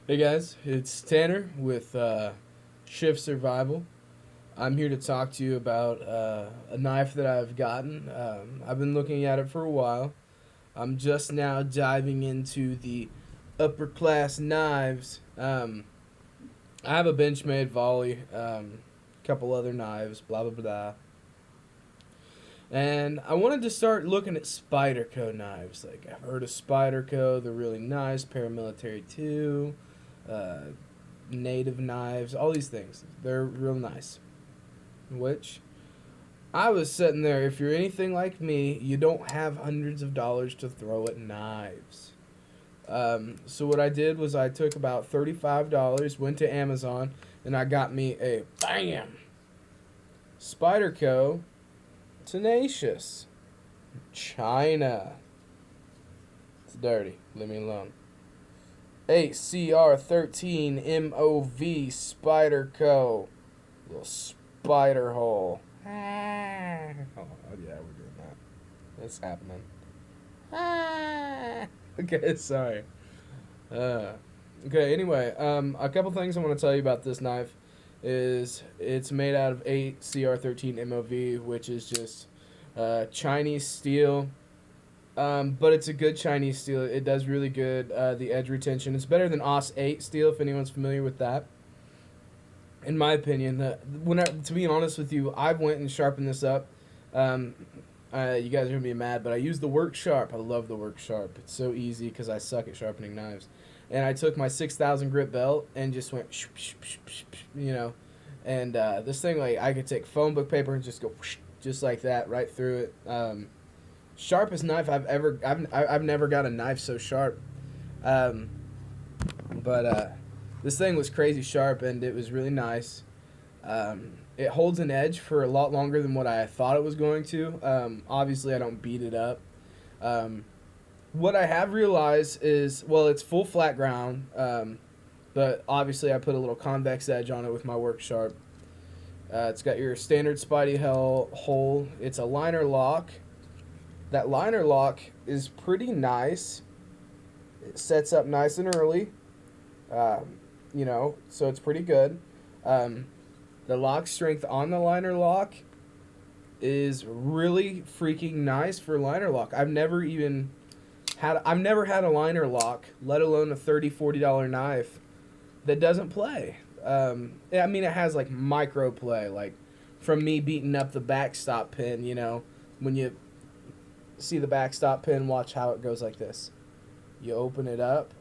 Hey guys, it's Tanner with Shift Survival. I'm here to talk to you about a knife that I've gotten. I've been looking at it for a while. I'm just now diving into the upper class knives. I have a Benchmade volley, couple other knives, blah blah blah. And I wanted to start looking at Spyderco knives. Like I've heard of Spyderco, they're really nice. Paramilitary 2, uh, native knives, all these things. They're real nice. Which I was sitting there. If you're anything like me, you don't have hundreds of dollars to throw at knives. So what I did was I took about $35, went to Amazon, and I got me a bam Spyderco Tenacious. China. It's dirty. Leave me alone. 8CR13 MOV Spyderco. Little spider hole. Oh, yeah, we're doing that. That's happening. Okay, sorry. Okay, anyway, a couple things I want to tell you about this knife is it's made out of 8CR13 MOV, which is just Chinese steel. But it's a good Chinese steel. It does really good. The edge retention. It's better than AUS 8 steel, if anyone's familiar with that. In my opinion, to be honest with you, I went and sharpened this up. Um, you guys are gonna be mad, but I use the Work Sharp. I love the Work Sharp. It's so easy because I suck at sharpening knives. And I took my 6,000 grit belt and just went, you know, and this thing, like, I could take phone book paper and just go just like that right through it. Sharpest knife I've never got a knife so sharp. Um, but this thing was crazy sharp and it was really nice. It holds an edge for a lot longer than what I thought it was going to. Obviously, I don't beat it up. What I have realized is, well, it's full flat ground, but obviously I put a little convex edge on it with my Work Sharp. It's got your standard Spidey hole. It's a liner lock. That liner lock is pretty nice. It sets up nice and early, so it's pretty good. The lock strength on the liner lock is really freaking nice for liner lock. I've never had a liner lock, let alone a $30-$40 knife that doesn't play. I mean, it has like micro play, like from me beating up the backstop pin. When you see the backstop pin, watch how it goes like this. You open it up,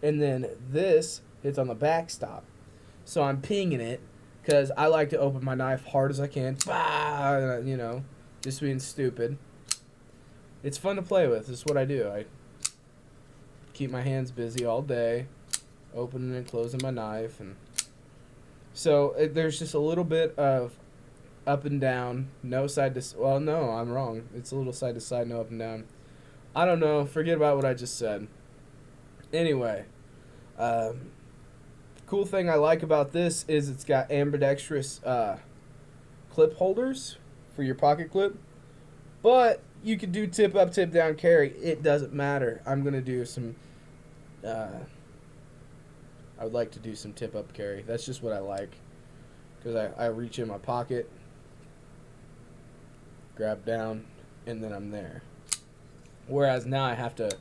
and then this hits on the backstop. So I'm pinging it because I like to open my knife hard as I can. Bah! Just being stupid. It's fun to play with. This is what I do. I keep my hands busy all day, opening and closing my knife, and so there's just a little bit of up and down, no side to. Well, no, I'm wrong. It's a little side to side, no up and down. I don't know. Forget about what I just said. Anyway, cool thing I like about this is it's got ambidextrous clip holders for your pocket clip, but you can do tip up, tip down carry. It doesn't matter. I'm gonna do some. I would like to do some tip up carry. That's just what I like, because I reach in my pocket, grab down, and then I'm there. Whereas now I have to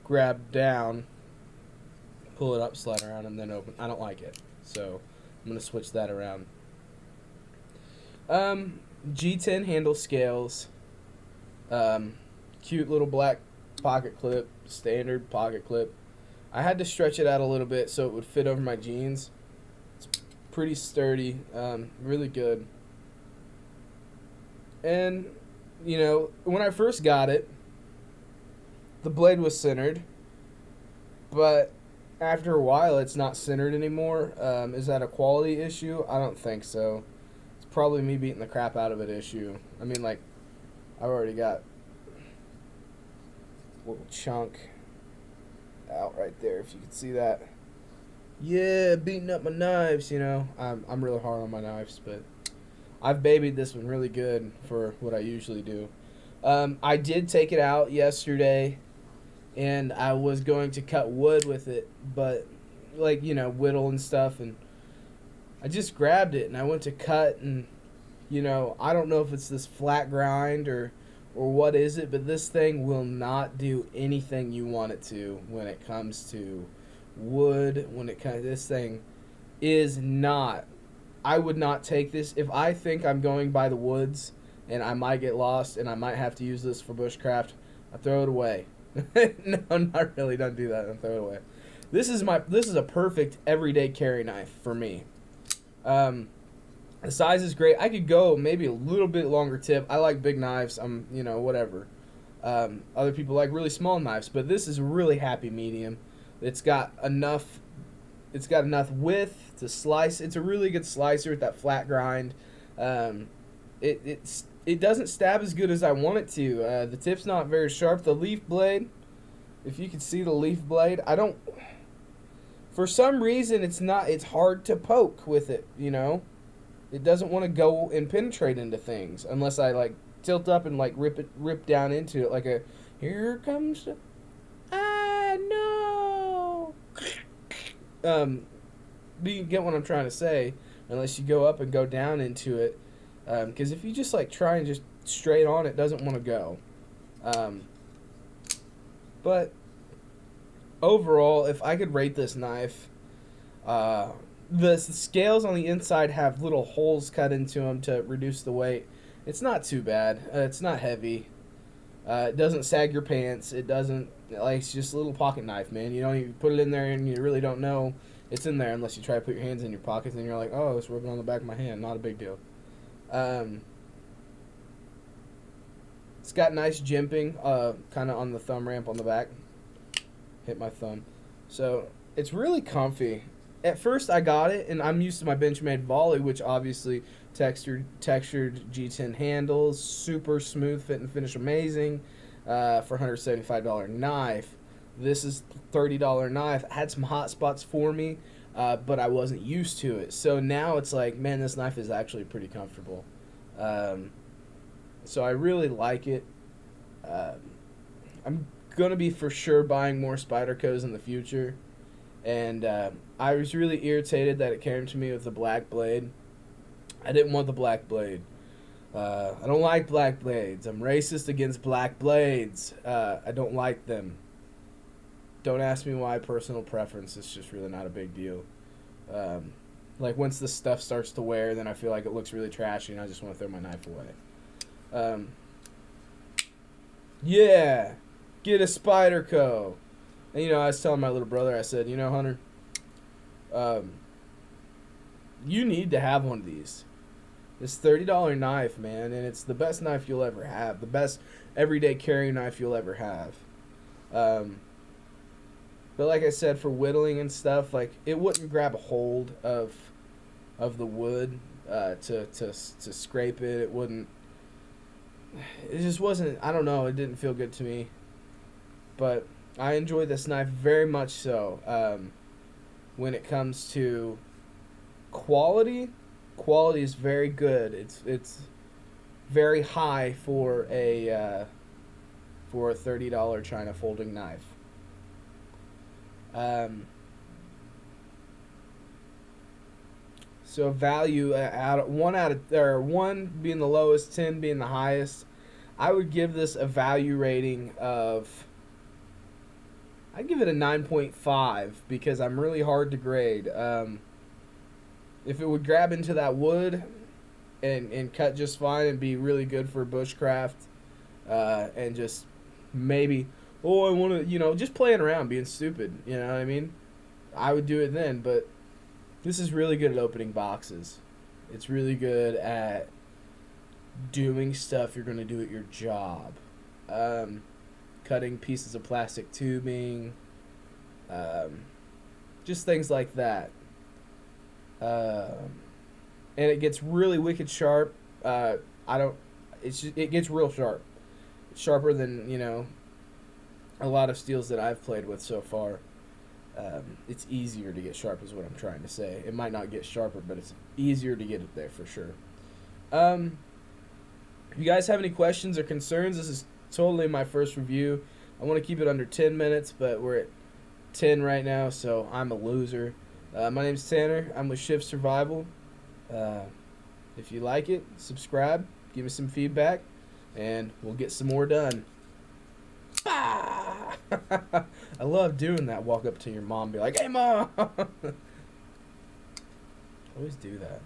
grab down, pull it up, slide around, and then open. I don't like it, so I'm gonna switch that around. G10 handle scales. Cute little black pocket clip, standard pocket clip. I had to stretch it out a little bit so it would fit over my jeans. It's pretty sturdy, really good. And, when I first got it, the blade was centered, but after a while it's not centered anymore. Is that a quality issue? I don't think so. It's probably me beating the crap out of it issue. I mean, like, I've already got a little chunk out right there, if you can see that. Yeah, beating up my knives, I'm really hard on my knives, but I've babied this one really good for what I usually do. I did take it out yesterday and I was going to cut wood with it, but like, you know, whittle and stuff, and I just grabbed it and I went to cut, and you know, I don't know if it's this flat grind or what is it, but this thing will not do anything you want it to when it comes to wood. When it comes, this thing is not. I would not take this if I think I'm going by the woods and I might get lost and I might have to use this for bushcraft. I throw it away. No, not really. Don't do that. I throw it away. This is a perfect everyday carry knife for me. The size is great. I could go maybe a little bit longer tip. I like big knives. You know, whatever. Other people like really small knives, but this is a really happy medium. It's got enough width to slice. It's a really good slicer with that flat grind. It doesn't stab as good as I want it to. The tip's not very sharp. The leaf blade, if you can see the leaf blade, for some reason it's hard to poke with it, you know. It doesn't want to go and penetrate into things unless I like tilt up and like rip down into it like a here comes the no. You get what I'm trying to say, unless you go up and go down into it, because if you just like try and just straight on, it doesn't want to go. But overall, if I could rate this knife, the scales on the inside have little holes cut into them to reduce the weight. It's not too bad. It's not heavy. It doesn't sag your pants. It doesn't, like, it's just a little pocket knife, man. You don't even put it in there and you really don't know it's in there unless you try to put your hands in your pockets and you're like, oh, it's rubbing on the back of my hand. Not a big deal. It's got nice jimping, kind of on the thumb ramp on the back. Hit my thumb. So it's really comfy. At first I got it, and I'm used to my Benchmade Volley, which obviously textured G10 handles, super smooth fit and finish, amazing, for $175 knife. This is $30 knife. It had some hot spots for me, but I wasn't used to it. So now it's like, man, this knife is actually pretty comfortable. So I really like it. I'm going to be for sure buying more Spydercos in the future. And I was really irritated that it came to me with the black blade. I didn't want the black blade. I don't like black blades. I'm racist against black blades. I don't like them. Don't ask me why. Personal preference. It's just really not a big deal. Like once the stuff starts to wear, then I feel like it looks really trashy and I just want to throw my knife away. Yeah. Get a Spyderco. And, you know, I was telling my little brother, I said, you know, Hunter, you need to have one of these. This $30 knife, man, and it's the best knife you'll ever have. The best everyday carry knife you'll ever have. But like I said, for whittling and stuff, like, it wouldn't grab a hold of the wood to scrape it. It wouldn't. It just wasn't, I don't know, it didn't feel good to me. But I enjoy this knife very much so. When it comes to quality is very good. It's very high for a $30 China folding knife. So value one being the lowest, 10 being the highest. I would give this a value rating of. I'd give it a 9.5 because I'm really hard to grade. If it would grab into that wood and cut just fine and be really good for bushcraft, and just maybe, I want to, just playing around, being stupid, you know what I mean? I would do it then, but this is really good at opening boxes. It's really good at doing stuff you're going to do at your job. Cutting pieces of plastic tubing, just things like that. And it gets really wicked sharp. It gets real sharp. It's sharper than, a lot of steels that I've played with so far. It's easier to get sharp is what I'm trying to say. It might not get sharper, but it's easier to get it there for sure. If you guys have any questions or concerns, this is totally my first review. I want to keep it under 10 minutes, but we're at 10 right now, so I'm a loser. My name's Tanner. I'm with Shift Survival. If you like it, subscribe, give me some feedback, and we'll get some more done. I love doing that. Walk up to your mom and be like, "Hey, Mom!" Always do that.